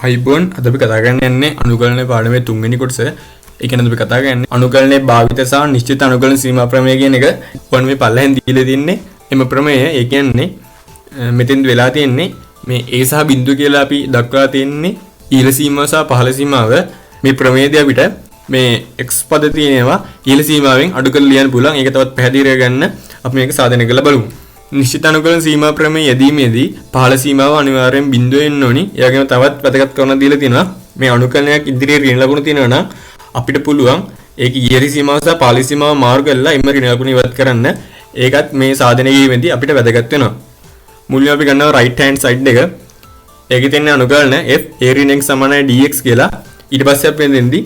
අයිබෝන් අද අපි කතා කරන්න යන්නේ අනුකලනයේ පාඩමේ 3 වෙනි කොටස. ඒ කියන්නේ අපි කතා කරන්නේ අනුකලනයේ භාවිත සහ නිශ්චිත අනුකලන සීමා ප්‍රමේය කියන එක. ඔන්න මේ පල්ලෙන් දීලා තින්නේ එම ප්‍රමේය. ඒ කියන්නේ මෙතෙන් වෙලා තියෙන්නේ මේ a සහ බිඳුව කියලා අපි දක්වලා තියෙන්නේ ඊළ සීමාව සහ පහළ සීමාව. මේ ප්‍රමේයදී අපිට මේ x පද තියෙනවා ඊළ සීමාවෙන් අඩු කරලා ලියන්න පුළුවන්. ඒක තවත් පැහැදිලි කරගන්න අපි මේක සාධනය කරලා බලමු. නිශ්චිත අනුකලන සීමා ප්‍රමේය යෙදීමේදී පහළ සීමාව අනිවාර්යෙන් බිඳුව වෙන්න ඕනි. ඒ වගේම තවත් වැදගත් කරුණක් දීලා තියෙනවා. මේ අනුකලනයක් ඉදිරියේ ඍණ ලකුණු තියෙනවා නම් අපිට පුළුවන් ඒක ඊළ සීමාව සහ පහළ සීමාව මාරු කරලා එම ඍණ ලකුණ ඉවත් කරන්න. ඒකත් මේ සාධනය කිරීමේදී අපිට වැදගත් වෙනවා. මුලින්ම අපි ගන්නවා right hand side එක. ඒකේ තියෙන අනුකලන f a ඍණ x සමානයි dx කියලා. ඊට පස්සේ අපි එතෙන්දී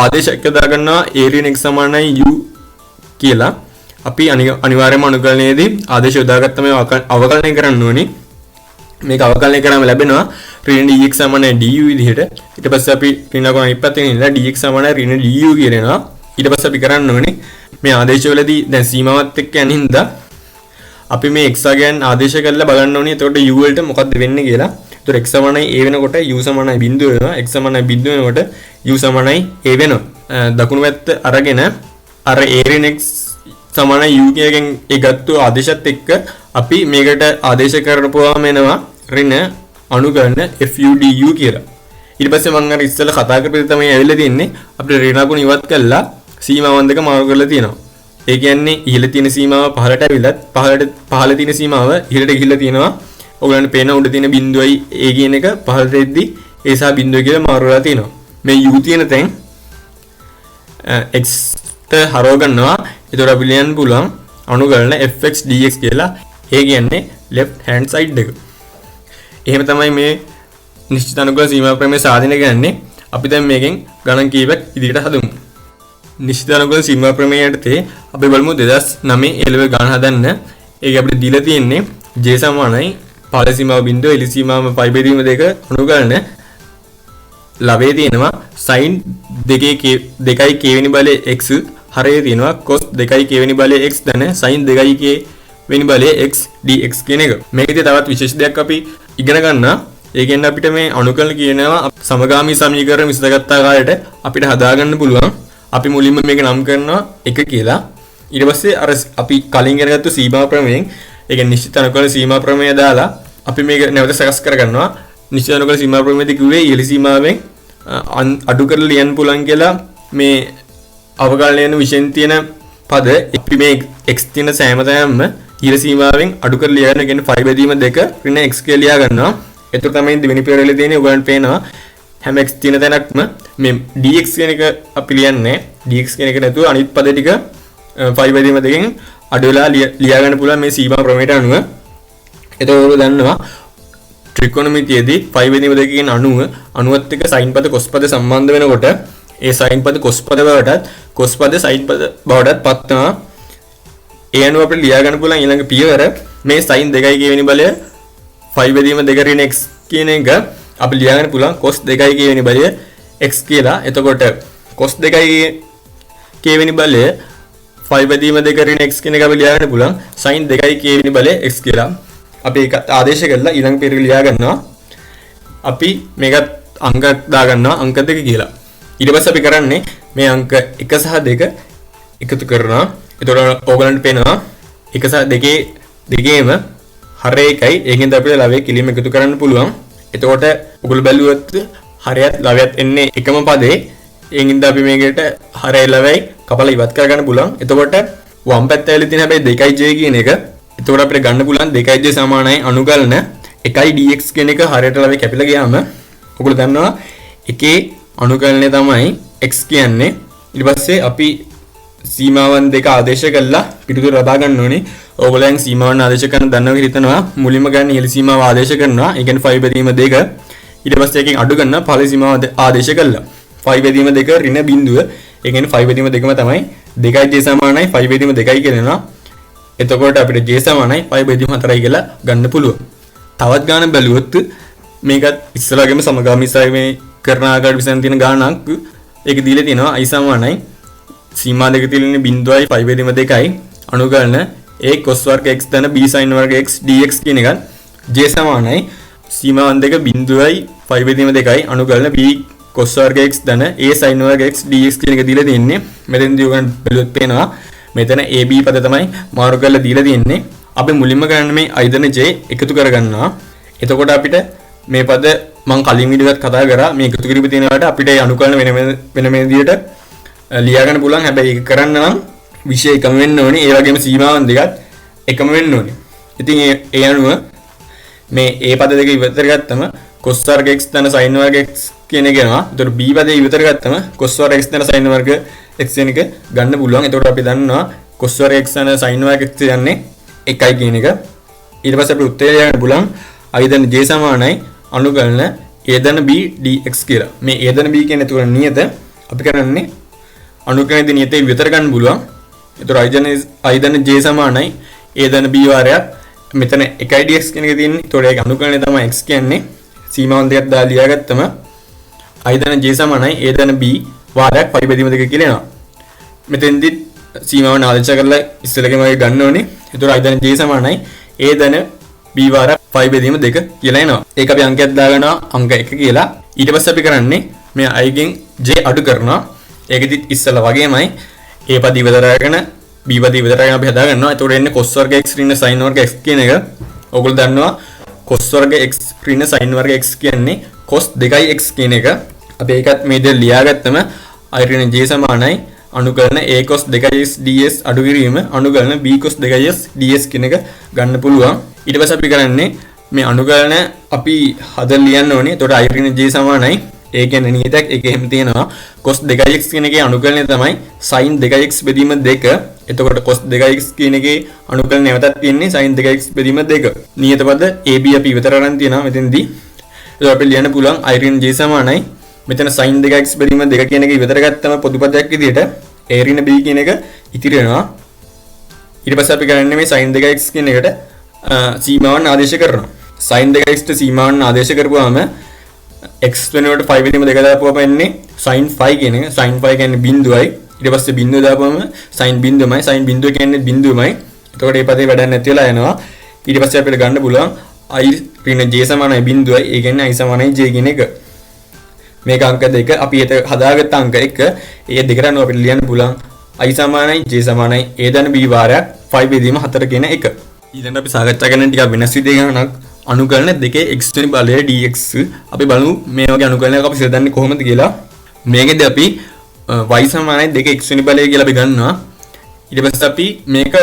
ආදේශයක් යොදා ගන්නවා a ඍණ x සමානයි u කියලා. අපි අනිවාර්යයෙන්ම අනුකලනයේදී ආදේශ යොදාගත්ත මේ අවකලනය කරන්න ඕනි. මේක අවකලනය කරාම ලැබෙනවා ඍණ dx සමානයි du විදිහට. ඊට පස්සේ අපි ඍණ ලකුණ අනිත් පැත්තෙන් ඉඳලා dx සමානයි ඍණ du කියනවා. ඊට පස්සේ අපි කරන්න ඕනේ මේ ආදේශවලදී දැන් සීමාවත් එක්ක යන හින්දා අපි මේ x ගන්න ආදේශ කරලා බලන්න ඕනේ. එතකොට u වලට මොකක්ද වෙන්නේ කියලා. එතකොට x සමානයි a වෙනකොට u සමානයි බිඳුව වෙනවා. x සමානයි බිඳුව වෙනකොට u සමානයි a වෙනවා. දකුණු පැත්ත අරගෙන අර a ඍණ x සමානයි u කියකින් ඒ ගත්තු ආදේශات එක්ක අපි මේකට ආදේශ කරපුවාම එනවා ඍණ අනුකලන FUDU කියලා. ඊට පස්සේ මම අර ඉස්සෙල්ලා කතා කරපු තමයි ඇවිල්ලා තින්නේ අපිට ඍණ ලකුණ ඉවත් කළා සීමාවන් දෙක මාරු කරලා තියෙනවා. ඒ කියන්නේ ඉහළ තියෙන සීමාව පහළට ඇවිලත් පහළ තියෙන සීමාව ඉහළට ගිහිල්ලා තියෙනවා. ඔයගලන්ට පේන උඩ තියෙන බිඳුවයි a කියන එක පහළට එද්දි a සහ බිඳුව කියලා මාරු වෙලා තියෙනවා. මේ u තියෙන තැන් x හරව ගන්නවා. ඒතකොට අපි ලියන්න පුළුවන් අනුකලන fx dx කියලා. ඒ කියන්නේ left hand side එක. එහෙම තමයි මේ නිශ්චිත අනුකලන සීමා ප්‍රමේය සාධනය කරන්නේ. අපි දැන් මේකෙන් ගණන් කීපයක් ඉදිරියට හදමු. නිශ්චිත අනුකලන සීමා ප්‍රමේය යටතේ අපි බලමු 2009 එළව ගණන් හදන්න. ඒක අපිට දීලා තියෙන්නේ j සමානයි පහළ සීමාව බිඳුව ඉහළ සීමාව පයි බෙදීම දෙක අනුකලන ලවයේ තියෙනවා sin 2k වෙනි බලයේ x හරයේ තියෙනවා cos 2k වෙනි බලයේ x ධන sin 2k වෙනි බලයේ x dx කියන එක. මේකදී තවත් විශේෂ දෙයක් අපි ඉගෙන ගන්නවා. ඒ කියන්නේ අපිට මේ අනුකලන කියනවා සමගාමී සමීකරණ විසඳගත් ආකාරයට අපිට හදාගන්න පුළුවන්. අපි මුලින්ම මේක නම් කරනවා 1 කියලා. ඊට පස්සේ අර අපි කලින් ඉගෙනගත්තු සීමා ප්‍රමේයෙන් ඒ කියන්නේ නිශ්චිත අනුකලන සීමා ප්‍රමේය දාලා අපි මේක නැවත සකස් කරගන්නවා. නිශ්චිත අනුකලන සීමා ප්‍රමේයදී කිව්වේ ඉහළ සීමාවෙන් අඩු කරලා ලියන්න පුළුවන් කියලා. මේ අවකලනයන විශේෂයෙන් තියෙන පද අපි මේ x තියෙන සෑම තැනම ඊළ සීමාවෙන් අඩු කරලා ලියන්න කියන්නේ 5 බෙදීම 2 ඍණ x කියලා ලියා ගන්නවා. එතකොට තමයි දෙවෙනි පෙරේලේ තියෙන්නේ. ඔයගලන්ට පේනවා හැම x තියෙන තැනක්ම මේ dx කියන එක අපි ලියන්නේ dx කියන එක නැතුව අනිත් පද ටික 5 බෙදීම 2කින් අඩු වෙලා ලියා ගන්න පුළුවන් මේ සීමා ප්‍රමේයට අනුව. එතකොට ඔයගොල්ලෝ දන්නවා ත්‍රිකෝණමිතියේදී 5 බෙදීම 2කින් 90ත් එක්ක sin පද cos පද සම්බන්ධ වෙනකොට ඒ sin පද cos පද බවටත් cos පද sin පද බවටත් පත් වෙනවා. ඒ අනුව අපිට ලියා ගන්න පුළුවන් ඊළඟ පියවර මේ sin 2k වෙනි බලය 5 බෙදීම 2 ඍණ x කියන එක අපි ලියා ගන්න පුළුවන් cos 2k වෙනි බලය x කියලා. එතකොට cos 2k වෙනි බලය 5 බෙදීම 2 ඍණ x කියන එක අපි ලියා ගන්න පුළුවන් sin 2k වෙනි බලය x කියලා. අපි ඒක ආදේශ කරලා ඊළඟ පියවර ලියා ගන්නවා. අපි මේකත් අංක දා ගන්නවා අංක 2 කියලා. ඊට පස්සේ අපි කරන්නේ මේ අංක 1 සහ 2 එකතු කරනවා. එතකොට ඕගලන්ට පේනවා 1 සහ 2 දෙකේම හරය එකයි. ඒකෙන්ද අපිට ලවයේ කිලිම එකතු කරන්න පුළුවන්. එතකොට ඔගොල්ලෝ බැලුවොත් හරයත් ලවයත් එන්නේ එකම පදේ. ඒකින්ද අපි මේකට හරය ලවයයි කපලා ඉවත් කරගන්න පුළුවන්. එතකොට වම් පැත්ත ඇවිල්ලා තියෙන හැබැයි 2j කියන එක. එතකොට අපිට ගන්න පුළුවන් 2j සමානයි අනුකලන 1 dx කියන එක හරයට ලවයේ කැපිලා ගියාම ඔගොල්ලෝ දන්නවා එකේ අනුකලනය තමයි x කියන්නේ. ඊට පස්සේ අපි සීමාවන් දෙක ආදේශ කළා පිටුදුර ලබා ගන්න ඕනේ. ඕගොල්ලන් සීමාවන් ආදේශ කරන දන්නවා කියලා හිතනවා. මුලින්ම ගන්න ඉහළ සීමාව ආදේශ කරනවා. ඒ කියන්නේ 5 බෙදීම 2. ඊට පස්සේ එකෙන් අඩු කරනවා පහළ සීමාව ආදේශ කළා. 5 බෙදීම 2 ඍණ බිඳුව. ඒ කියන්නේ 5 බෙදීම 2ම තමයි 2j සමානයි 5 බෙදීම 2යි කියනවා. එතකොට අපිට j සමානයි 5 බෙදීම 4යි කියලා ගන්න පුළුවන්. තවත් ගාන බැලුවොත් මේකත් ඉස්සරහගෙම සමගාමී සමීකරණ කරන ආකාරයට විසඳන තියෙන ගානක් ඒක දීලා තියෙනවා i සමානයි සීමා දෙක තියෙන බිඳුවයි 5 බෙදීම 2යි අනුකලන a cos වර්ග x ධන b sin වර්ග x dx කියන එකත් j සමානයි සීමාවන් දෙක 0.5 අනුකලන b cos වර්ග x ධන a sin වර්ග x dx කියන එක දීලා තියෙන්නේ. මෙතෙන්දී ඔයගොල්ලන් බැලුවොත් පේනවා මෙතන ab පද තමයි මාරු කරලා දීලා තියෙන්නේ. අපි මුලින්ම කරන්නේ මේ i ධන j එකතු කරගන්නවා. එතකොට අපිට මේ පද මම කලින් වීඩියෝවත් කතා කරා මේ එකතු කිරීම තියෙනවාට අපිට ඒ අනුකලන වෙන විදිහට ලියා ගන්න පුළුවන්. හැබැයි ඒක කරන්න නම් විෂය එකම වෙන්න ඕනේ. ඒ වගේම සීමාවන් දෙකත් එකම වෙන්න ඕනේ. ඉතින් ඒ අනුව මේ a පද දෙක ඉවතර ගත්තම cos වර්ග x ධන sin වර්ග x කියන එක එනවා. එතකොට b පදේ ඉවතර ගත්තම cos වර්ග x ධන sin වර්ග x කියන එක ගන්න පුළුවන්. එතකොට අපි දන්නවා cos වර්ග x ධන sin වර්ග x යන්නේ 1යි කියන එක. ඊට පස්සේ අපි උත්තරය ලියන්න පුළුවන් i ධන j සමානයි අනුකලන a ධන b dx කියලා. මේ a ධන b කියන එතකොට නියත අපි කරන්නේ අනුකලනයේ නියතේ විතර ගන්න පුළුවන්. එතකොට i ධන j සමානයි a ධන b වාරයක් මෙතන 1යි dx කියන එක තියෙන්නේ. එතකොට ඒක අනුකලනයේ තමයි x කියන්නේ. සීමාවන් දෙකක් දාලා ලියාගත්තම i ධන j සමානයි a ධන b වාරයක් පයි බෙදීම දෙක කියලා එනවා. මෙතෙන්දි සීමාවන් ආදේශ කරලා ඉස්සෙල්ලාම වගේ ගන්න ඕනේ. එතකොට i ධන j සමානයි a ධන b වාරයක් පයි බෙදීම දෙක කියලා එනවා. ඒක අපි අංකයක් දාගන්නවා අංක 1 කියලා. ඊට පස්සේ අපි කරන්නේ මේ i ගෙන් j අඩු කරනවා. ඒකෙදි ඉස්සෙල්ලා වගේමයි a පද ඉවතර කරගෙන b පද ඉවතර කරගෙන අපි හදා ගන්නවා. එතකොට එන්නේ cos වර්ග x ඍණ sin වර්ග x කියන එක. ඔයගොල්ලෝ දන්නවා cos වර්ග x ඍණ sin වර්ග x කියන්නේ cos 2x කියන එක. අපි ඒකත් මේ දෙක ලියාගත්තම i ඍණ j සමානයි අනුකලන a cos 2x ds අඩු කිරීම අනුකලන b cos 2x ds කියන එක ගන්න පුළුවන්. ඊට පස්සේ අපි කරන්නේ මේ අනුකලන අපි හදලා ලියන්න ඕනේ. එතකොට i ඍණ j සමානයි ඒ කියන්නේ නියතයක් ඒක එහෙම තියෙනවා. cos 2x කියන එකේ අනුකලනය තමයි sin 2x බෙදීම 2. එතකොට cos 2x කියන එකේ අනුකලනය නැවතත් තියෙන්නේ sin 2x බෙදීම 2. නියත පද ab අපි ඉවතර කරන් තියෙනවා මෙතෙන්දී. එතකොට අපි ලියන්න පුළුවන් i ඍණ j සමානයි මෙතන sin 2x බෙදීම 2 කියන එක ඉවතර ගත්තම පොදු පදයක් විදිහට a ඍණ b කියන එක ඉතිරි වෙනවා. ඊට පස්සේ අපි කරන්නේ මේ sin 2x කියන එකට සීමාවන් ආදේශ කරනවා. sin 2x ට සීමාවන් ආදේශ කරපුවාම x වෙනුවට 5 වෙනීම දෙක දාපුවම එන්නේ sin 5 කියන එක. sin 5 කියන්නේ බිඳුවයි. ඊට පස්සේ බිඳුව දාපුවම sin බිඳුවමයි. sin බිඳුව කියන්නේ බිඳුවමයි. එතකොට මේ පදේ වැඩක් නැති වෙලා යනවා. ඊට පස්සේ අපිට ගන්න පුළුවන් i ඍණ j සමානයි බිඳුවයි. ඒ කියන්නේ i සමානයි j කියන එක. මේක අංක 2 අපි හිත හදාගත්ත අංක 1. ඒ දෙකට අනුව අපිට ලියන්න පුළුවන් i සමානයි j සමානයි a ධන b වාරයක් 5 බෙදීම 4 කියන එක. ඊළඟට අපි සාකච්ඡා කරන ටික වෙනස් විදිහකට අනුකලන දෙකේ x වෙනි බලය dx අපි බලමු මේ වගේ අනුකලනයක් අපි සිතන්නේ කොහොමද කියලා. මේකෙදී අපි y සමානයි 2x වෙනි බලය කියලා අපි ගන්නවා. ඊට පස්සේ අපි මේක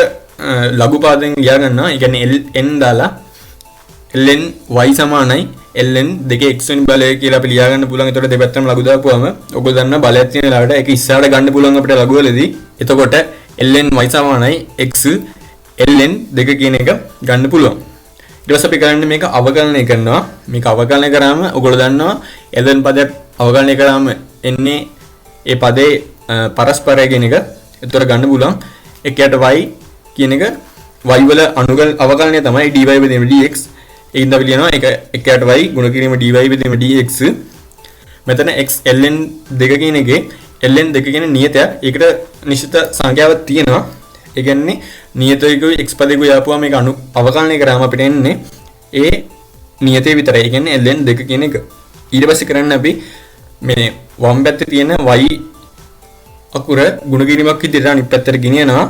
ලඝු පාදයෙන් ලියා ගන්නවා. ඒ කියන්නේ ln දාලා ln y සමානයි ln 2x වෙනි බලය කියලා අපි ලියා ගන්න පුළුවන්. ඒතකොට දෙපැත්තම ලඝු දාපුවම ඔයගොල්ලෝ දන්නා බලයක් තියෙන ලාවට ඒක ඉස්සරහට ගන්න පුළුවන් අපිට ලඝු වලදී. එතකොට ln y සමානයි x ln 2 කියන එක ගන්න පුළුවන්. ඊට පස්සේ අපි කරන්නේ මේක අවකලනය කරනවා. මේක අවකලනය කරාම ඔයගොල්ලෝ දන්නවා ln පදයක් අවකලනය කරාම එන්නේ ඒ පදේ පරස්පරය කියන එක. ඒතර ගන්න පුළුවන් එකයට y කියන එක y වල අනුකල අවකලනය තමයි dy බෙදීම dx. ඒකින්ද අපි ලියනවා එකයට y ගුණ කිරීම dy බෙදීම dx. මෙතන x ln 2 කියන එකේ ln 2 කියන නියතයක්. ඒකට නිශ්චිත සංඛ්‍යාවක් තියෙනවා. ඒ කියන්නේ නියතයකයි x පදයකයි ආපුවා මේක අවකලනය කරාම අපිට එන්නේ ඒ නියතේ විතරයි. ඒ කියන්නේ ln 2 කියන එක. ඊට පස්සේ කරන්න අපි මේ වම් පැත්තේ තියෙන y අකුර ගුණ කිරීමක් විදිහට අනිත් පැත්තට ගෙනියනවා.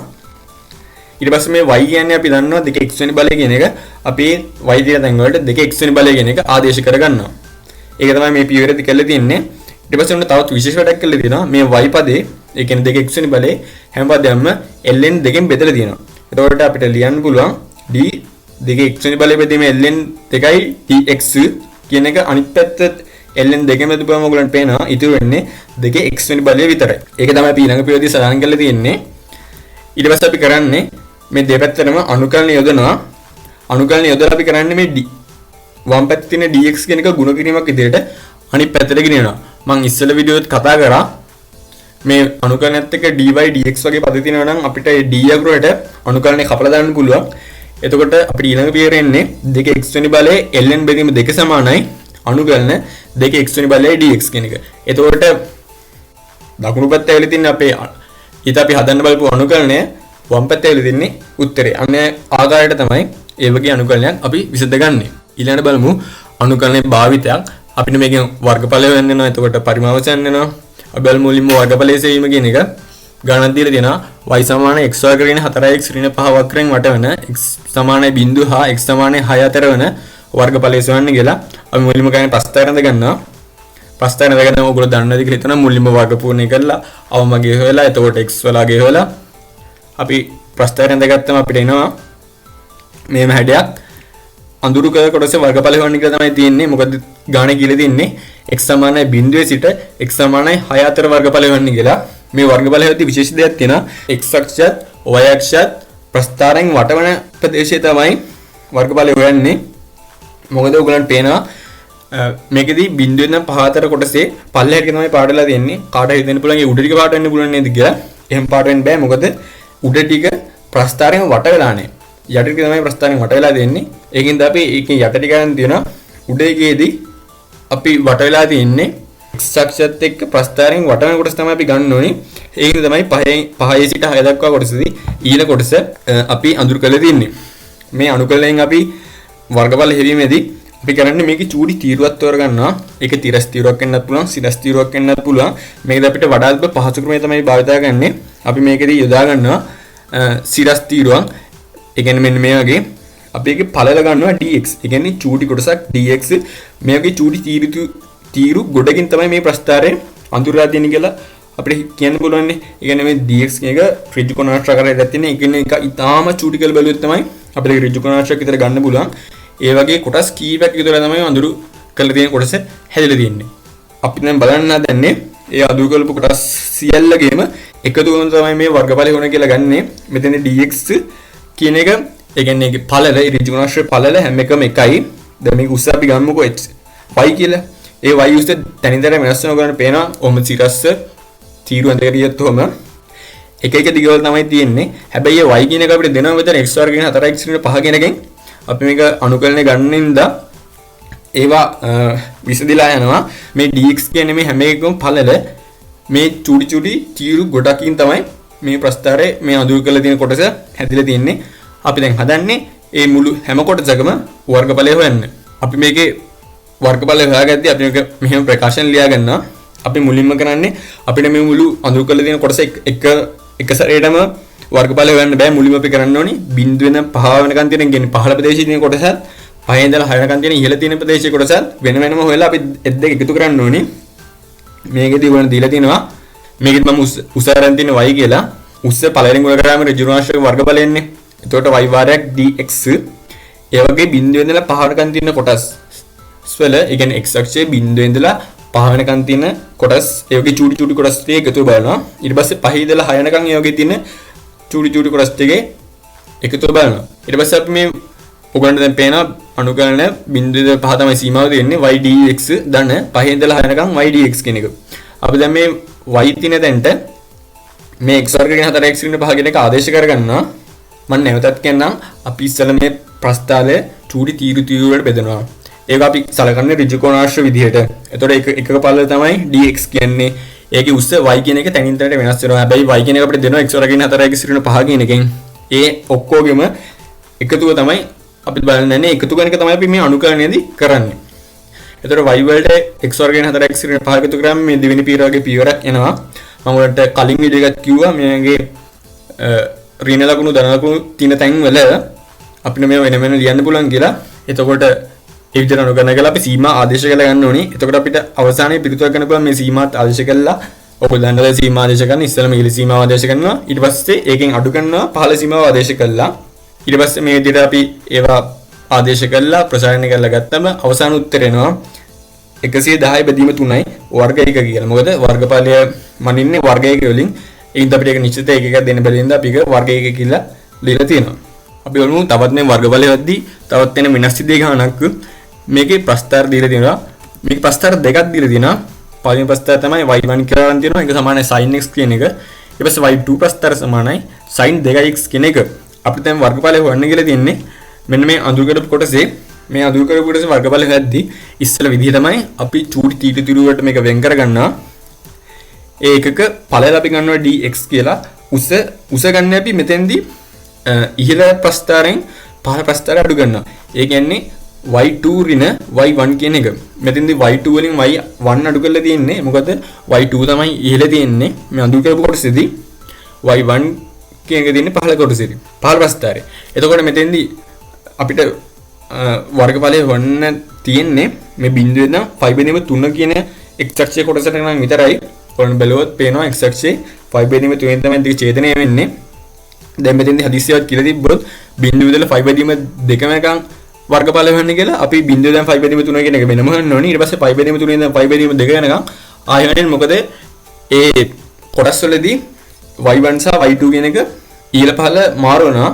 ඊට පස්සේ මේ y කියන්නේ අපි දන්නවා 2x වෙනි බලය කියන එක අපි y දින තැන් වලට 2x වෙනි බලය කියන එක ආදේශ කරගන්නවා. ඒක තමයි මේ පියවරේදී කරලා තියෙන්නේ. ඊට පස්සේ උන්න තවත් විශේෂ වැඩක් කරලා තියෙනවා. මේ y පදේ ඒ කියන්නේ 2x වෙනි බලේ හැම පදයක්ම ln 2කින් බෙදලා තියෙනවා. එතකොට අපිට ලියන්න පුළුවන් d 2x වෙනි බලය බෙදීම ln 2යි dx කියන එක අනිත් පැත්ත ln 2 බෙදුවම ඔයගලන්ට පේනවා ඉතුරු වෙන්නේ 2x වෙනි බලය විතරයි. ඒක තමයි අපි ඊළඟ පියවරේදී සඳහන් කරලා තියෙන්නේ. ඊට පස්සේ අපි කරන්නේ මේ දෙපැත්තටම අනුකලන යොදනවා. අනුකලන යොදලා අපි කරන්නේ මේ වම් පැත්තේ තියෙන dx කියන එක ගුණ කිරීමක් විදිහට අනිත් පැත්තට ගෙනියනවා. මම ඉස්සෙල්ලා වීඩියෝත් කතා කරා මේ අනුකලනයත් එක්ක dy dx වගේ පද තියෙනවා නම් අපිට ඒ d අකුරට අනුකලනේ කපලා දාන්න පුළුවන්. එතකොට අපිට ඊළඟ පියවරේ එන්නේ 2x වෙනි බලයේ ln බෙදීම 2 සමානයි අනුකලන 2x වෙනි බලයේ dx කියන එක. එතකොට දකුණු පැත්තේ ඇවිල්ලා තින්නේ අපේ ඊට අපි හදන්න බලපු අනුකලනය වම් පැත්තේ ඇවිල්ලා තින්නේ උත්තරේ. අන්න ආකාරයට තමයි ඒ වගේ අනුකලනයක් අපි විසඳගන්නේ. ඊළඟට බලමු අනුකලනයේ භාවිතයක් අපිට මේකෙන් වර්ගඵලය හොයන්න වෙනවා. එතකොට පරිමාවස යන්න වෙනවා. අපි බලමු මුලින්ම වර්ගඵලයේ සෙවීම කියන එක. ගණන් දීලා තියෙනවා y සමාන x වර්ග ඍණ 4x ඍණ 5 වක්‍රයෙන් වටවන x සමාන 0 හා x සමාන 6 අතර වන වර්ගඵලය සොයන්න කියලා. අපි මුලින්ම ගන්නේ ප්‍රස්ථාරණ ගන්නවා. ප්‍රස්ථාරණ ගන්න ඕගොල්ලෝ දන්නවද කියලා හිතනවා. මුලින්ම වර්ග පූර්ණ කරලා අවමගේ හොයලා එතකොට x වලගේ හොයලා අපි ප්‍රස්ථාරණ ගත්තම අපිට එනවා මේම හැඩයක්. අඳුරු කර කොටසේ වර්ගඵලය හොයන්න කියලා තමයි තියෙන්නේ. මොකද ගාණේ කියලා තින්නේ x සමානයි 0 සිට x සමානයි 6 අතර වර්ගඵලය හොයන්න කියලා. මේ වර්ගඵලය හොයද්දී විශේෂ දෙයක් තියෙනවා. x අක්ෂයත් y අක්ෂයත් ප්‍රස්ථාරයෙන් වටවන ප්‍රදේශය තමයි වර්ගඵලය හොයන්නේ. මොකද ඔයගලන්ට පේනවා මේකෙදී බිඳුවෙන් 5 අතර කොටසේ පල්ලෙහාට තමයි පාඩලා තියෙන්නේ. කාට හිතෙන්න පුළුවන් ඒ උඩ ටික පාට වෙන්න පුළුවන් නේද කියලා. එහෙම පාට වෙන්න බෑ. මොකද උඩ ටික ප්‍රස්ථාරයෙන් වට වෙලා නැහැ. යට ටික තමයි ප්‍රස්ථාරයෙන් වට වෙලා තියෙන්නේ. ඒකින්ද අපි ඒකේ යට ටික ගන්න තියෙනවා. උඩ එකේදී අපි වට වෙලා තියෙන්නේ x අක්ෂයත් එක්ක ප්‍රස්ථාරයෙන් වට වෙන කොටස තමයි අපි ගන්න ඕනේ. ඒකින්ද තමයි 5 සිට 6 දක්වා කොටසදී ඊළ කොටස අපි අඳුර කරලා තියෙන්නේ. මේ අනුකලයෙන් අපි වර්ගඵල හෙවීමේදී අපි කරන්නේ මේකේ චූටි තීරුවක් තෝරගන්නවා. ඒක තිරස් තීරුවක් වෙන්නත් පුළුවන්, සිරස් තීරුවක් වෙන්නත් පුළුවන්. මේකද අපිට වඩාත් පහසු ක්‍රමය තමයි භාවිතා කරන්නේ. අපි මේකේදී යොදා ගන්නවා සිරස් තීරුවක්. ඒ කියන්නේ මෙන්න මේ වගේ අපි ඒකේ පළල ගන්නවා dx. ඒ කියන්නේ චූටි කොටසක් dx. මේකේ චූටි තීරු ගොඩකින් තමයි මේ ප්‍රස්ථාරය අඳුරලා තියෙන්නේ කියලා අපිට කියන්න පුළුවන්. ඒ කියන්නේ මේ dx එක ඍජු කොණාශ්‍රාකාරයට තියෙන. ඒ කියන්නේ එක ඊටාම චූටි කියලා බැලුවොත් තමයි අපිට ඍජු කොණාශ්‍රයක් විතර ගන්න පුළුවන්. ඒ වගේ කොටස් කීපයක් විතර තමයි අඳුරු කරලා තියෙන කොටස හැදලා තියෙන්නේ. අපි දැන් බලන්න හදන්නේ ඒ අඳුරු කරපු කොටස් සියල්ලගේම එකතු කරන තමයි මේ වර්ගඵලය හොයන කියලා ගන්නෙ. මෙතන dx කියන එක ඒ කියන්නේ ඒකේ පළල ඍජු කොණාශ්‍රයේ පළල හැම එකම එකයි. දැන් මේක උස්ස අපි ගන්නකො y කියලා. ඒ y උස්ස තනින්තර වෙනස් වෙනවා ගන්න පේනවා. ඔහොම සිරස්ස තීරු ඇඳගෙන ගියත් ඔහොම එක එක දිගවල තමයි තියෙන්නේ. හැබැයි ඒ y කියන එක අපිට දෙනවා මෙතන x වර්ග කියන 4x කියන 5 කියන එකෙන් අපි මේක අනුකලනය ගන්නින්ද ඒවා විසදිලා යනවා. මේ dx කියන්නේ මේ හැම එකකම පළල මේ චූටි චූටි තීරු ගොඩකින් තමයි මේ ප්‍රස්ථාරයේ මේ අඳුරු කරලා තියෙන කොටස හැදිලා තියෙන්නේ. අපි දැන් හදන්නේ මේ මුළු හැම කොටසකම වර්ගඵලය හොයන්න. අපි මේකේ වර්ගඵලය හොයාගත්තී අපි මේක මෙහෙම ප්‍රකාශන ලියා ගන්නවා. අපි මුලින්ම කරන්නේ අපිට මේ මුළු අඳුරු කරලා තියෙන කොටස එක සැරේටම වර්ගඵලය හොයන්න බෑ. මුලින්ම අපි කරන්න ඕනි බිඳුවෙන් 5 වෙනකන් තියෙන කියන්නේ පහළ ප්‍රදේශයේ තියෙන කොටසත් 5 ඉඳලා 6 වෙනකන් තියෙන ඉහළ තියෙන ප්‍රදේශයේ කොටසත් වෙන වෙනම හොයලා අපි දෙක එකතු කරන්න ඕනි. මේකෙදී උගලන් දීලා තිනවා මේකෙත් මම උස අරන් තියෙන y කියලා. උස්ස පළවෙනි ගුණ කරාම ඍජුනාශ්‍රක වර්ගඵලය එන්නේ. එතකොට y වාරයක් dx. ඒ වගේ බිඳුවෙන් ඉඳලා 5 වෙනකන් තියෙන කොටස් වල ඒ කියන්නේ x අක්ෂයේ බිඳුවෙන් ඉඳලා 5 වෙනකන් තියෙන කොටස් ඒ වගේ චූටි චූටි කොටස් ටික එකතු බලනවා. ඊට පස්සේ 5 ඉඳලා 6 වෙනකන් ඒ වගේ තියෙන චූටි චූටි කොටස් ටිකේ එකතු බලනවා. ඊට පස්සේ අපි මේ උගලන්ට දැන් පේනවා අනුකලන 0.5 තමයි සීමාව දෙන්නේ y dx දන්න 5 ඉඳලා 6 වෙනකන් y dx කියන එක. අපි දැන් මේ y තියෙන තැනට මේ x වර්ග කියන 4x කියන 5 කියන එක ආදේශ කරගන්නවා. මම නැවතත් කියන්නම් අපි ඉස්සෙල්ලා මේ ප්‍රස්ථාරය චූටි තීරු වලට බෙදනවා. ඒක අපි සලකන්නේ ඍජු කොණාශ්‍ර විදිහට. එතකොට එකක පළල තමයි dx කියන්නේ. ඒකේ උස්ස y කියන එක තනින් තනට වෙනස් වෙනවා. හැබැයි y කියන එක අපිට දෙනවා x වර්ග කියන 4x කියන 5 කියන එකෙන්. ඒ ඔක්කොගෙම එකතුව තමයි අපි බලන්නේ. එකතු කරන එක තමයි අපි මේ අනුකලනයේදී කරන්නේ. එතකොට y වලට x වර්ග කියන 4x කියන 5 එකතු කරාම මේ දෙවෙනි පියවරගේ පියවරක් එනවා. මම ඔයාලට කලින් වීඩියෝ එකක් කිව්වා මේගේ ඍණ ලකුණු ධන ලකුණු තියෙන තැන් වල අපිට මේ වෙන වෙන ලියන්න පුළුවන් කියලා. එතකොට ඒ විදිහට අනුකරණය කරලා අපි සීමා ආදේශ කරලා ගන්න ඕනේ. එතකොට අපිට අවසානයේ පිළිතුරක් ගන්න පුළුවන් මේ සීමාත් ආදේශ කරලා ඔයගොල්ලෝ දන්නද සීමා ආදේශ කරන ඉස්සෙල්ලාම ඉහළ සීමාව ආදේශ කරනවා. ඊට පස්සේ ඒකෙන් අඩු කරනවා පහළ සීමාව ආදේශ කළා. ඊට පස්සේ මේ විදිහට අපි ඒවා ආදේශ කළා ප්‍රසාරණය කරලා ගත්තම අවසාන උත්තරය එනවා 110 බෙදීම 3යි වර්ග 1 කියලා. මොකද වර්ගඵලය මනින්නේ වර්ග 1 වලින්. ඒකින්ද අපිට ඒක නිශ්චිත එකක දෙන්න බැරිඳ අපි ඒක වර්ග 1 කියලා ලියලා තියෙනවා. අපි බලමු තවත් මේ වර්ගඵලය වෙද්දී තවත් වෙන වෙනස් විදිහේ ගණනක් මේකේ ප්‍රස්ථාර දීලා තියෙනවා. මේක ප්‍රස්ථාර දෙකක් දීලා තියෙනවා. පළවෙනි ප්‍රස්ථාර තමයි y1 කියලා ගන්න තියෙනවා. ඒක සමානයි sin x කියන එක. ඊට පස්සේ y2 ප්‍රස්ථාර සමානයි sin 2x කියන එක. අපිට දැන් වර්ගඵලය හොයන්න කියලා තියෙන්නේ මෙන්න මේ අඳුර කරපු කොටසේ මේ අඳුර කරපු කොටසේ වර්ගඵලය හොයද්දී ඉස්සෙල්ලා විදිහ තමයි අපි චූටි තීරු වලට මේක වෙන් කරගන්නවා. ඒ එකක පළල අපි ගන්නවා dx කියලා. උස ගන්න අපි මෙතෙන්දී ඉහළ ප්‍රස්ථාරයෙන් පහළ ප්‍රස්ථාරය අඩු කරනවා. ඒ කියන්නේ y2 ඍණ y1 කියන එක. මෙතෙන්දී y2 වලින් y1 අඩු කරලා තියෙන්නේ. මොකද y2 තමයි ඉහළ තියෙන්නේ. මේ අඳුර කරපු කොටසේදී y1 කියන එක තියෙන්නේ පහළ කොටසේදී. පහළ ප්‍රස්ථාරය. එතකොට මෙතෙන්දී අපිට වර්ගඵලය හොන්න තියෙන්නේ මේ බිඳුවේ ඉඳන් 5/3 කියන x අක්ෂයේ කොටසට නම් විතරයි. ඔන්න බලුවොත් පේනවා x අක්ෂයේ 5/3 තමයි දෙක ඡේදනය වෙන්නේ. දැන් මෙතෙන්දී හදිස්සියක් කියලා තිබ්බොත් බිඳුව ඉඳලා 5/2 එකන් වර්ගඵල වෙන්නේ කියලා අපි බිඳුව දැන් 5/3 කියන එක වෙනම හොයන්න ඕනේ. ඊට පස්සේ 5/3 ඉඳන් 5/2 යනකම් ආයෙ වෙන්නේ මොකද ඒ කොටස් වලදී y1 සහ y2 කියන එක ඊළ පහළ මාරු වෙනවා.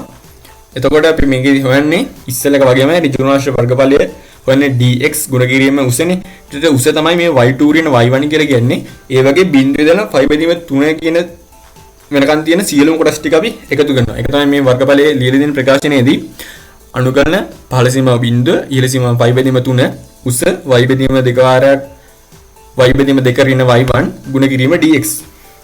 එතකොට අපි මේකේ හොයන්නේ ඉස්සෙල්ලක වගේම ඍජුනාංශ වර්ගඵලය හොයන්නේ dx ගුණ කිරීම උසනේ. ඊට උස තමයි මේ y2 ඍණ y1 කියලා කියන්නේ. ඒ වගේ බිඳුව ඉඳලා 5/3 කියන වෙනකන් තියෙන සියලුම කොටස් ටික අපි එකතු කරනවා. ඒක තමයි මේ වර්ගඵලයේ ලියලා දෙන ප්‍රකාශනයේදී අනුකරණ පහළ සීමාව බිඳුව ඉහළ සීමාව 5/3 උස y/2 වාරයක් y/2 ඍණ y1 ගුණ කිරීම dx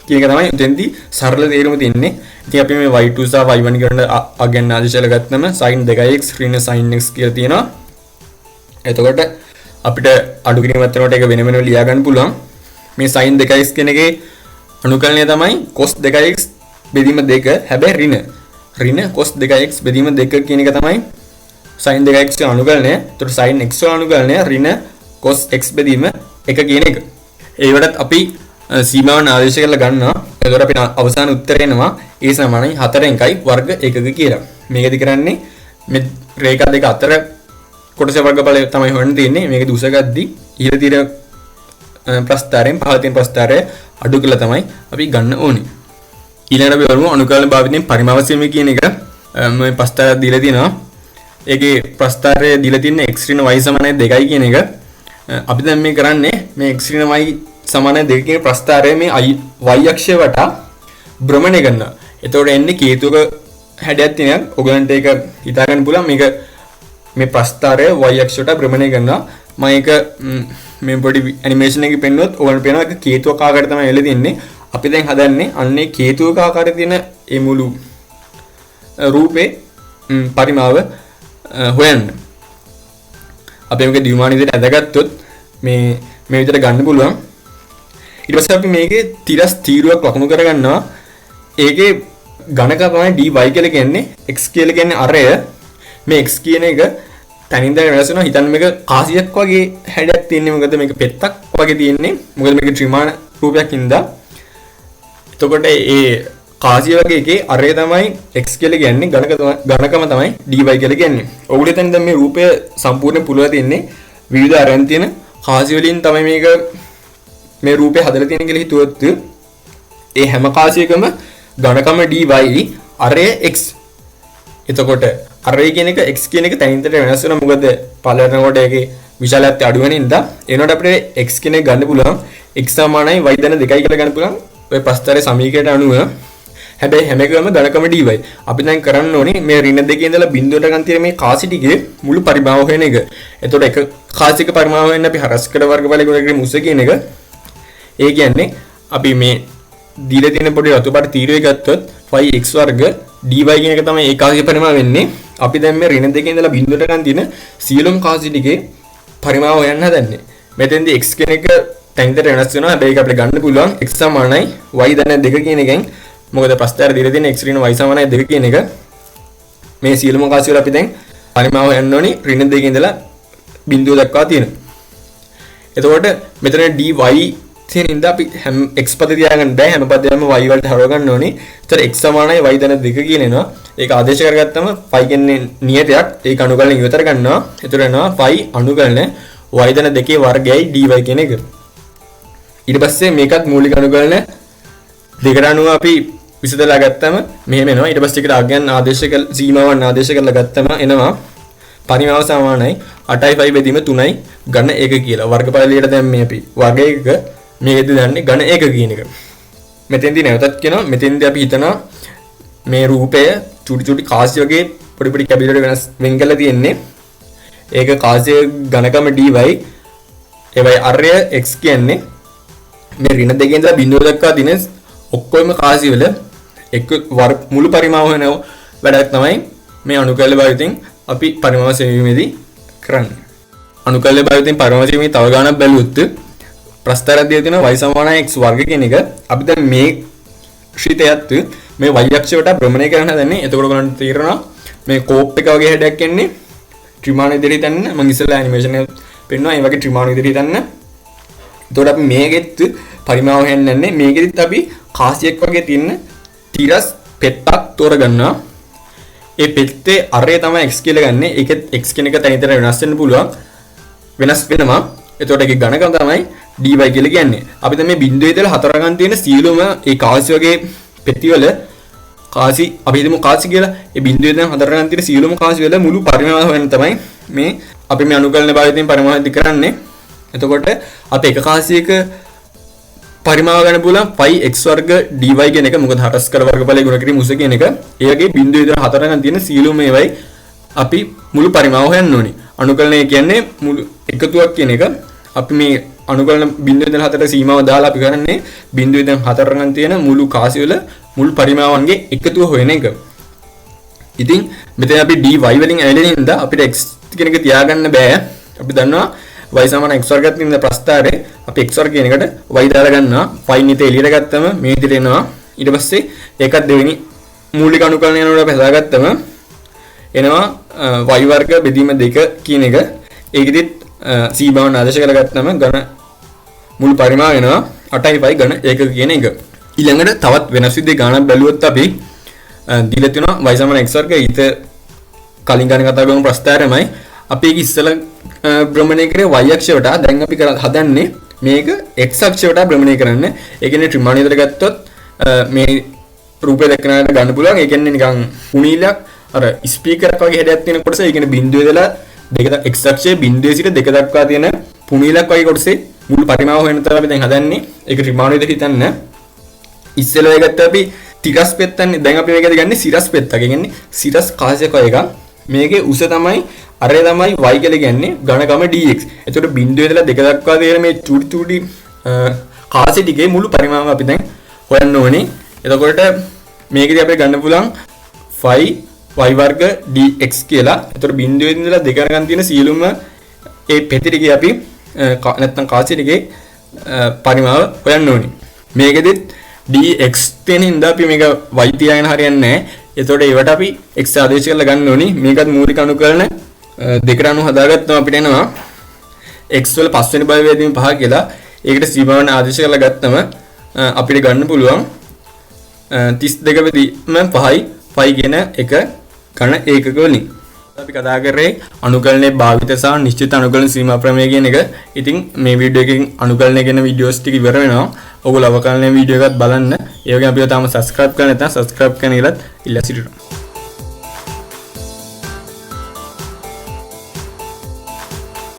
කියන එක තමයි උතෙන්දී සරල තේරුම තියෙන්නේ. ඉතින් අපි මේ y2 සහ y1 කියන අගයන් ආදේශල ගත්තම sin 2x ඍණ sin x කියලා තියෙනවා. එතකොට අපිට අඩු කිරීමක් කරනකොට ඒක වෙන වෙනම ලියා ගන්න පුළුවන්. මේ sin 2x කියන එකේ අනුකලනය තමයි cos 2x බෙදීම 2 හැබැයි ඍණ cos 2x බෙදීම 2 කියන එක තමයි sin 2x අනුකලනය. එතකොට sin x අනුකලනය ඍණ cos x බෙදීම 1 කියන එක. ඒවලත් අපි සීමාවන් ආදේශ කරලා ගන්නවා. එතකොට අපිට අවසාන උත්තරය එනවා a සමානයි 4 එකයි වර්ග 1ක කියලා. මේකෙදි කරන්නේ මේ රේඛා දෙක අතර කොටසේ වර්ගඵලය තමයි හොයන්න තියෙන්නේ. මේකෙදි උස ගද්දි ඉහළ තියෙන ප්‍රස්ථාරයෙන් පහළ තියෙන ප්‍රස්ථාරය අඩු කරලා තමයි අපි ගන්න ඕනේ. ඊළඟට අපි බලමු අනුකලන භාවිතයෙන් පරිමාව සීමය කියන එක. මේ ප්‍රස්ථාරය දීලා තියෙනවා. ඒකේ ප්‍රස්ථාරය දීලා තියෙන්නේ x ඍණ y සමානයි 2යි කියන එක. අපි දැන් මේ කරන්නේ මේ x ඍණ y සමානයි 2 කියන ප්‍රස්ථාරය මේ y අක්ෂය වටා භ්‍රමණය කරනවා. එතකොට එන්නේ කේතුක හැඩයක් තියෙනවා. ඔයගලන්ට ඒක හිතා ගන්න පුළුවන්. මේක මේ ප්‍රස්ථාරය y අක්ෂයට භ්‍රමණය කරනවා. මම ඒක මේ පොඩි ඇනිමේෂන් එකකින් පෙන්නුවොත් ඔයගලන්ට පේනවා ඒක කේතුක ආකාරයට තමයි එළ තින්නේ. අපි දැන් හදන්නේ අන්නේ කේතුක ආකාරයේ තියෙන මේ මුළු රූපේ පරිමාව හොයන්න. අපි මේක ද්විමාන විදිහට ඇදගත්තොත් මේ විදිහට ගන්න පුළුවන්. ඊට පස්සේ අපි මේකේ තිරස් තීරුවක් ලකුණු කරගන්නවා. ඒකේ ඝනක තමයි dy කියලා කියන්නේ. x කියලා කියන්නේ අරය. මේ x කියන එක තනින් තනින් වෙනස් වෙනවා. හිතන්න මේක කාසියක් වගේ හැඩයක් තියෙන්නේ. මොකද මේක පෙත්තක් වගේ තියෙන්නේ. මොකද මේක ත්‍රිමාන රූපයක් ඉඳලා. එතකොට ඒ කාසිය වගේ එකේ අරය තමයි x කියලා කියන්නේ. ඝනකම තමයි dy කියලා කියන්නේ. ඔගොල්ලෝ හිතන්නේ දැන් මේ රූපය සම්පූර්ණ පුළුවන් තියෙන්නේ විවිධ අරයන් තියෙන කාසිය වලින් තමයි මේක මේ රූපේ හදලා තියෙන කියලා හිතුවොත් ඒ හැම කාසියකම ඝනකම dy අරය x. එතකොට අරය කියන එක x කියන එක තනින් තනින් වෙනස් වෙනවා. මොකද පළවෙනකොට ඒකේ විශාලත්වය අඩු වෙන නිසා එනකොට අපිට x කියන එක ගන්න පුළුවන් x සමානයි y ධන 2යි කියලා ගන්න පුළුවන්. ඔය ප්‍රස්ථාරයේ සමීකරණයට අනුව. හැබැයි හැම එකම ඝනකම dy. අපි දැන් කරන්න ඕනේ මේ ඍණ දෙකේ ඉඳලා බිඳුවට ගන්න තියෙන මේ කාසි ටිකේ මුළු පරිමාව හොයන එක. එතකොට එක කාසියක පරිමාව හොයන්න අපි හරස්කඩ වර්ගඵලය ගොඩ කරගෙන මුස කියන එක. ඒ කියන්නේ අපි මේ දීලා තියෙන පොඩි රතු පාට තීරුවේ ගත්තොත් 5x වර්ග dy කියන එක තමයි ඒ කාසිය පරිමාව වෙන්නේ. අපි දැන් මේ ඍණ දෙකේ ඉඳලා බිඳුවට ගන්න තියෙන සියලුම කාසි ටිකේ පරිමාව හොයන්න හදන්නේ. මෙතෙන්දී x කියන එක තැන්තර වෙනස් වෙනවා. හැබැයි ඒක අපිට ගන්න පුළුවන් x සමානයි y ධන 2 කියන එකෙන්. මොකද ප්‍රස්ථාරය දීලා තියෙන x ඍණ y සමානයි 2 කියන එක. මේ සියලුම කාසි වල අපි දැන් පරිමාව හොයන්න ඕනි ඍණ දෙකේ ඉඳලා බිඳුව දක්වා තියෙන. එතකොට මෙතන dy තියෙන ඉඳලා අපි හැම x පද තියාගන්න බෑ. හැම පදයක්ම y වලට හරව ගන්න ඕනේ. ඒතර x සමානයි y ධන 2 කියන එනවා. ඒක ආදේශ කරගත්තම phi කියන්නේ නියතයක්. ඒක අනුකලන ඉවතර ගන්නවා. ඒතර එනවා phi අනුකලන y ධන 2 වර්ගයයි dy කියන එක. ඊට පස්සේ මේකත් මූලික අනුකලන දෙකට අනුව අපි විසදලා ගත්තම මෙහෙම එනවා. ඊට පස්සේ ඒකට අගයන් ආදේශ කළ සීමාවන් ආදේශ කරලා ගත්තම එනවා පරිමාව සමානයි 8යි 5 බෙදීම 3යි ඝන 1 කියලා. වර්ගඵලයට දැන් මේ අපි වර්ග 1 මේකෙදි දන්නේ ඝන 1 කියන එක. මෙතෙන්දී නැවතත් කියනවා මෙතෙන්දී අපි හිතනවා මේ රූපය චුටි චුටි කාසි වගේ පොඩි පොඩි කැබිලට වෙනස් වෙන් කරලා තියෙන්නේ. ඒක කාසිය ඝනකම dy. ඒවයි අරය x කියන්නේ මේ ඍණ දෙකේ ඉඳලා බිඳුව දක්වා දින ඔක්කොම කාසි වල එක මුළු පරිමාව වෙන වැඩක් තමයි මේ අනුකල්ල භාවිතෙන් අපි පරිමාව සෙවීමේදී කරන්නේ. අනුකල්‍ය භාවිතයෙන් පරිමාවීමේ තව ගානක් බැලුවොත් ප්‍රස්ථාරයක් දීලා තියෙනවා y සමාන x වර්ග කියන එක. අපි දැන් මේ ශීතයත් මේ y අක්ෂයට භ්‍රමණය කරන්න හදන්නේ. එතකොට බලන්න තේරෙනවා මේ කෝප් එක වගේ හැඩයක් එන්නේ ත්‍රිමාණ විදිහට හිතන්න. මම ඉස්සෙල්ලා ඇනිමේෂන් එක පෙන්නුවා. ඒ වගේ ත්‍රිමාණ විදිහට හිතන්න. එතකොට අපි මේකෙත් පරිමාව හොයන්නේ. මේකෙදිත් අපි කාසියක් වගේ තියෙන තිරස් පෙත්තක් තෝරගන්නවා. ඒ පෙත්තේ අරය තමයි x කියලා ගන්න. ඒකෙත් x කියන එක තනිතර වෙනස් වෙන්න පුළුවන්. වෙනස් වෙනවා. එතකොට ඒකේ ඝනකම තමයි dy කියලා කියන්නේ. අපි දැන් මේ බිඳුවේ ඉඳලා හතර ගන්න තියෙන සියලුම ඒ කාසි වගේ පෙතිවල කාසි අපි හිතමු කාසි කියලා. ඒ බිඳුවේ ඉඳන් හතර ගන්න තියෙන සියලුම කාසි වල මුළු පරිමාව හොයන්න තමයි මේ අපි මේ අනුකලන භාවිතයෙන් පරිමාව ඉදි කරන්නේ. එතකොට අපි එක කාසියක පරිමාව ගන්න පුළුවන් pi x වර්ග dy කියන එක. මොකද හරස්කල වර්ගඵලයේ ගුණ කිරීම උස කියන එක. ඒ වගේ බිඳුවේ ඉඳන් හතර ගන්න තියෙන සියලුම ඒවායි අපි මුළු පරිමාව හොයන්න ඕනේ. අනුකලනය කියන්නේ මුළු එකතුවක් කියන එක. අපි මේ අනුකලන බිඳුවේ ඉඳන් හතරට සීමාව දාලා අපි කරන්නේ බිඳුවේ ඉඳන් හතර ගන්න තියෙන මුළු කාසි වල මුළු පරිමාවන්ගේ එකතුව හොයන එක. ඉතින් මෙතන අපි dy වලින් ඇලෙන හින්දා අපිට x කියන එක තියාගන්න බෑ. අපි දන්නවා y සමාන x වර්ගයත් ඉන්න ප්‍රස්ථාරේ අපි x වර්ග කියන එකට y දාලා ගන්නවා. y නිත එළියට ගත්තම මේ විදිහට එනවා. ඊට පස්සේ ඒකත් දෙවෙනි මූලික අනුකලනය යනකොට අපි හදාගත්තම එනවා y වර්ග බෙදීම 2 කියන එක. ඒකෙදිත් c භාවන ආදේශ කරගත්තම ඝන මුළු පරිමාව වෙනවා 8යි ඝන ඒක කියන එක. ඊළඟට තවත් වෙනස් විදිහේ ගාණක් බැලුවොත් අපි දීලා තියෙනවා y සමාන x වර්ග ඊට කලින් ගාන කතා කරමු ප්‍රස්ථාරයමයි. අපි ඒක ඉස්සෙල්ලා භ්‍රමණය කරේ y අක්ෂයට. දැන් අපි හදන්නේ මේක x අක්ෂයට භ්‍රමණය කරන්න. ඒ කියන්නේ ත්‍රිමාණය විතර ගත්තොත් මේ රූපය දැක්කනකට ගන්න පුළුවන්. ඒ කියන්නේ නිකන් කුණීලයක් අර ස්පීකරයක් වගේ හැඩයක් තියෙන කොටස. ඒ කියන්නේ බිඳුවේ ඉඳලා දෙක x අක්ෂයේ බිඳුවේ සිට දෙක දක්වා තියෙන පුණීලක් වගේ කොටසේ මුළු පරිමාව හොයන තරම අපි දැන් හදන්නේ. ඒක ත්‍රිමාණ විදිහට හිතන්න. ඉස්සෙල්ලා ඒකට අපි තිරස් පෙත්තන්නේ. දැන් අපි මේකද ගන්නේ සිරස් පෙත්තක්. ඒ කියන්නේ සිරස් කාසියක් වගේ එකක්. මේකේ උස තමයි අරේ තමයි y කියලා කියන්නේ ඝනකම dx. එතකොට බිඳුවේ ඉඳලා දෙක දක්වා තියෙන මේ චූටි චූටි කාසි ටිකේ මුළු පරිමාව අපි දැන් හොයන්න ඕනේ. එතකොට මේකදී අපිට ගන්න පුළුවන් phi y වර්ග dx කියලා. එතකොට බිඳුවේ ඉඳලා දෙක ගන්න තියෙන සියලුම ඒ පෙති ටිකේ අපි නැත්තම් කාසි ටිකේ පරිමාව හොයන්න ඕනේ. මේකෙදිත් dx තියෙන හින්දා අපි මේක y තියාගෙන හරියන්නේ නැහැ. එතකොට ඒවට අපි x ආදේශ කරලා ගන්න ඕනේ. මේකත් මූලික අනුකලන දෙකට අනුව හදාගත්තම අපිට එනවා x වල පස්වෙනි බලවේදීන් 5 කියලා. ඒකට c භාවන ආදේශ කරලා ගත්තම අපිට ගන්න පුළුවන් 32 වෙදීම 5යි phi කියන එක ඝන ඒකක වලින්. අපි කතා කරේ අනුකලනයේ භාවිත සහ නිශ්චිත අනුකලන සීමා ප්‍රමේය කියන එක. ඉතින් මේ වීඩියෝ එකෙන් අනුකලනය ගැන වීඩියෝස් ටික ඉවර වෙනවා. ඔයගොල්ලෝ අවකලනයේ වීඩියෝ එකත් බලන්න. ඒ වගේම අපිව තාම subscribe කරලා නැත්නම් subscribe කරන එකත් ඉල්ලා සිටිනවා.